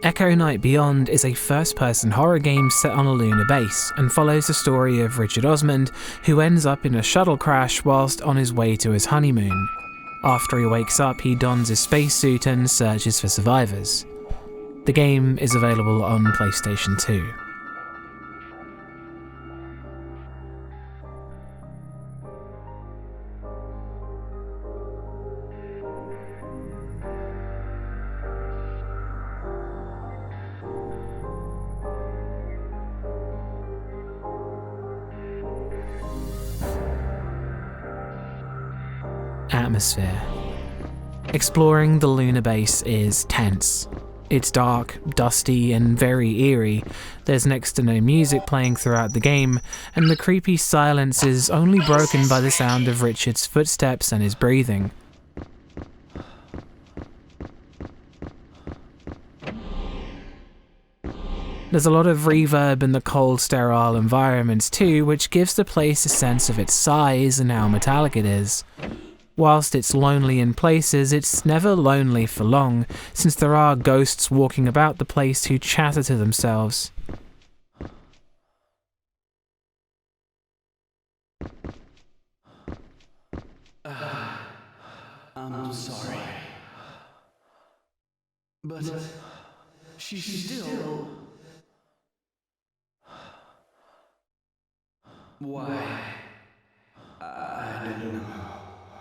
Echo Night Beyond is a first-person horror game set on a lunar base and follows the story of Richard Osman, who ends up in a shuttle crash whilst on his way to his honeymoon. After he wakes up, he dons his spacesuit and searches for survivors. The game is available on PlayStation 2. Atmosphere. Exploring the lunar base is tense. It's dark, dusty, and very eerie. There's next to no music playing throughout the game, and the creepy silence is only broken by the sound of Richard's footsteps and his breathing. There's a lot of reverb in the cold, sterile environments too, which gives the place a sense of its size and how metallic it is. Whilst it's lonely in places, it's never lonely for long, since there are ghosts walking about the place who chatter to themselves. I'm sorry. But she's still... Why? I don't know.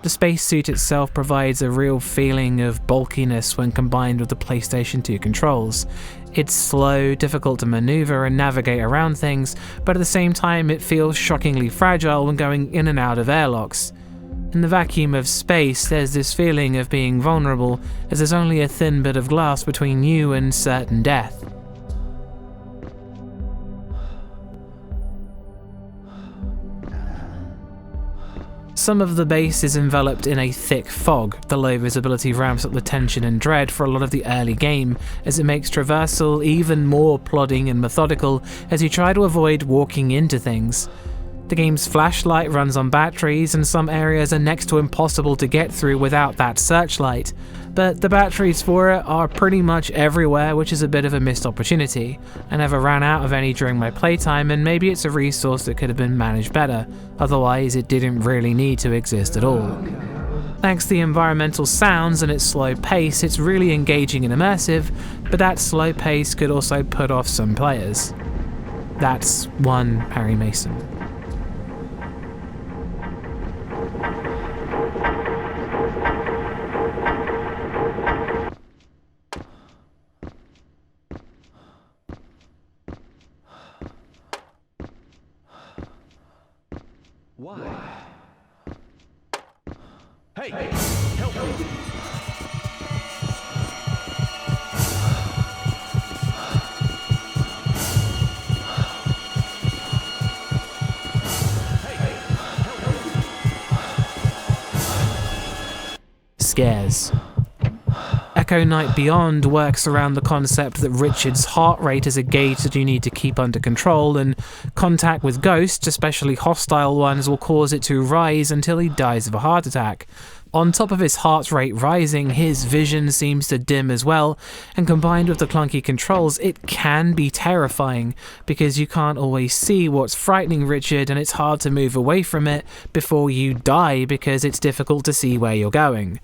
The spacesuit itself provides a real feeling of bulkiness when combined with the PlayStation 2 controls. It's slow, difficult to maneuver and navigate around things, but at the same time it feels shockingly fragile when going in and out of airlocks. In the vacuum of space, there's this feeling of being vulnerable, as there's only a thin bit of glass between you and certain death. Some of the base is enveloped in a thick fog. The low visibility ramps up the tension and dread for a lot of the early game, as it makes traversal even more plodding and methodical as you try to avoid walking into things. The game's flashlight runs on batteries, and some areas are next to impossible to get through without that searchlight, but the batteries for it are pretty much everywhere, which is a bit of a missed opportunity. I never ran out of any during my playtime, and maybe it's a resource that could have been managed better, otherwise it didn't really need to exist at all. Thanks to the environmental sounds and its slow pace, it's really engaging and immersive, but that slow pace could also put off some players. That's one Harry Mason. Why? Hey, help me! Scares. Echo Night Beyond works around the concept that Richard's heart rate is a gauge that you need to keep under control, and contact with ghosts, especially hostile ones, will cause it to rise until he dies of a heart attack. On top of his heart rate rising, his vision seems to dim as well, and combined with the clunky controls, it can be terrifying, because you can't always see what's frightening Richard, and it's hard to move away from it before you die because it's difficult to see where you're going.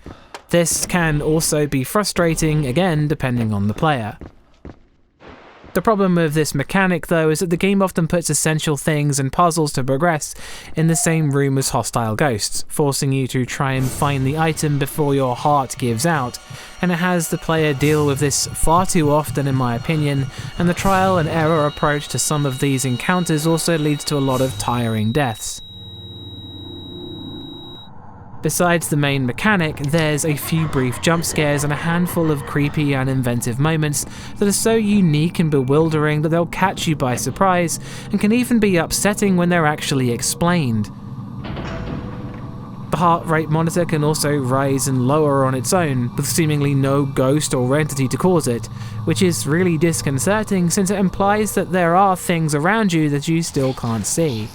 This can also be frustrating, again, depending on the player. The problem with this mechanic, though, is that the game often puts essential things and puzzles to progress in the same room as hostile ghosts, forcing you to try and find the item before your heart gives out, and it has the player deal with this far too often in my opinion, and the trial and error approach to some of these encounters also leads to a lot of tiring deaths. Besides the main mechanic, there's a few brief jump scares and a handful of creepy and inventive moments that are so unique and bewildering that they'll catch you by surprise, and can even be upsetting when they're actually explained. The heart rate monitor can also rise and lower on its own, with seemingly no ghost or entity to cause it, which is really disconcerting since it implies that there are things around you that you still can't see.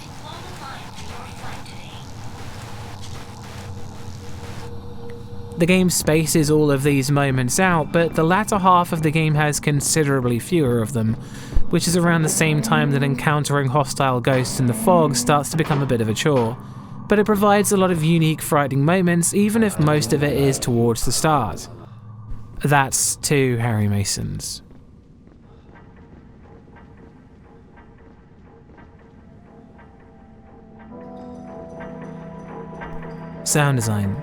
The game spaces all of these moments out, but the latter half of the game has considerably fewer of them, which is around the same time that encountering hostile ghosts in the fog starts to become a bit of a chore. But it provides a lot of unique, frightening moments, even if most of it is towards the start. That's 2 Harry Masons. Sound design.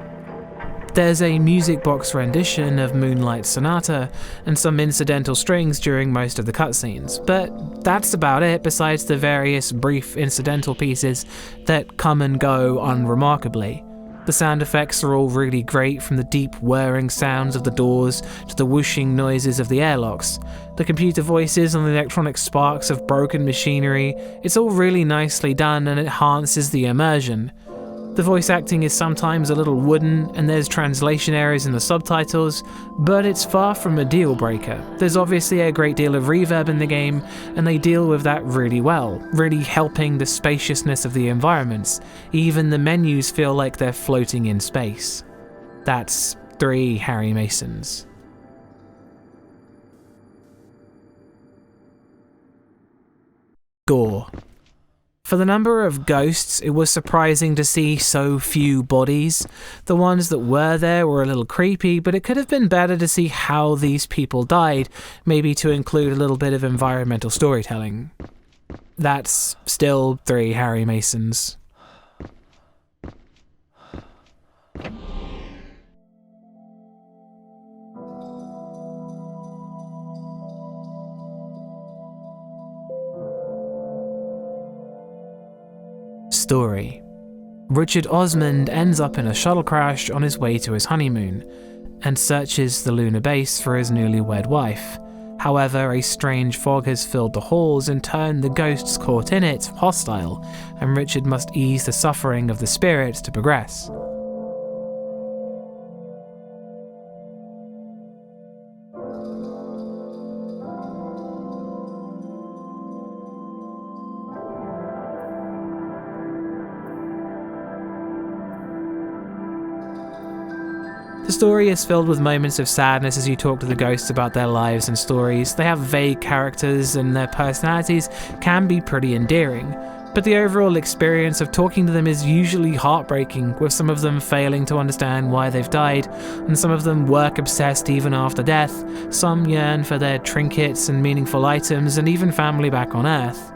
There's a music box rendition of Moonlight Sonata and some incidental strings during most of the cutscenes, but that's about it besides the various brief incidental pieces that come and go unremarkably. The sound effects are all really great, from the deep whirring sounds of the doors to the whooshing noises of the airlocks. The computer voices and the electronic sparks of broken machinery, it's all really nicely done and it enhances the immersion. The voice acting is sometimes a little wooden, and there's translation errors in the subtitles, but it's far from a deal breaker. There's obviously a great deal of reverb in the game, and they deal with that really well, really helping the spaciousness of the environments. Even the menus feel like they're floating in space. That's 3 Harry Masons. Gore. For the number of ghosts, it was surprising to see so few bodies. The ones that were there were a little creepy, but it could have been better to see how these people died, maybe to include a little bit of environmental storytelling. That's still 3 Harry Masons. Story. Richard Osman ends up in a shuttle crash on his way to his honeymoon, and searches the lunar base for his newlywed wife. However, a strange fog has filled the halls and turned the ghosts caught in it hostile, and Richard must ease the suffering of the spirits to progress. The story is filled with moments of sadness as you talk to the ghosts about their lives and stories. They have vague characters and their personalities can be pretty endearing, but the overall experience of talking to them is usually heartbreaking, with some of them failing to understand why they've died, and some of them work obsessed even after death. Some yearn for their trinkets and meaningful items and even family back on Earth.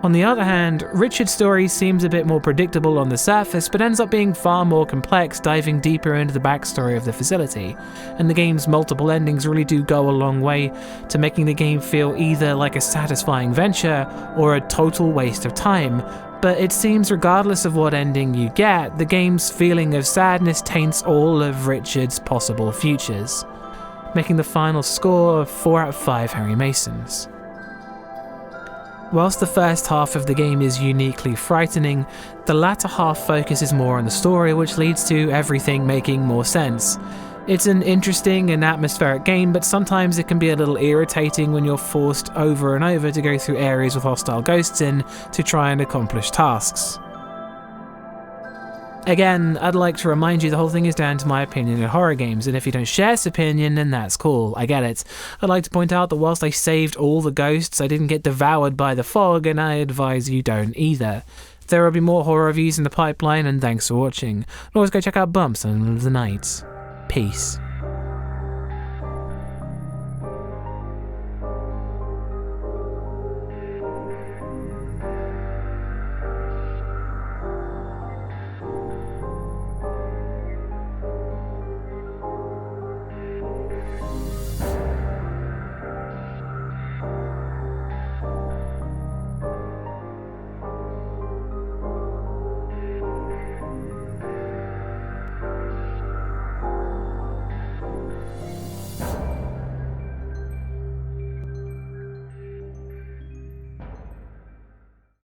On the other hand, Richard's story seems a bit more predictable on the surface, but ends up being far more complex, diving deeper into the backstory of the facility, and the game's multiple endings really do go a long way to making the game feel either like a satisfying venture or a total waste of time. But it seems regardless of what ending you get, the game's feeling of sadness taints all of Richard's possible futures, making the final score 4 out of 5 Harry Masons. Whilst the first half of the game is uniquely frightening, the latter half focuses more on the story, which leads to everything making more sense. It's an interesting and atmospheric game, but sometimes it can be a little irritating when you're forced over and over to go through areas with hostile ghosts in to try and accomplish tasks. Again, I'd like to remind you the whole thing is down to my opinion of horror games, and if you don't share this opinion, then that's cool, I get it. I'd like to point out that whilst I saved all the ghosts, I didn't get devoured by the fog, and I advise you don't either. There will be more horror reviews in the pipeline, and thanks for watching. And always go check out Bumps in the Middle of the Night. Peace.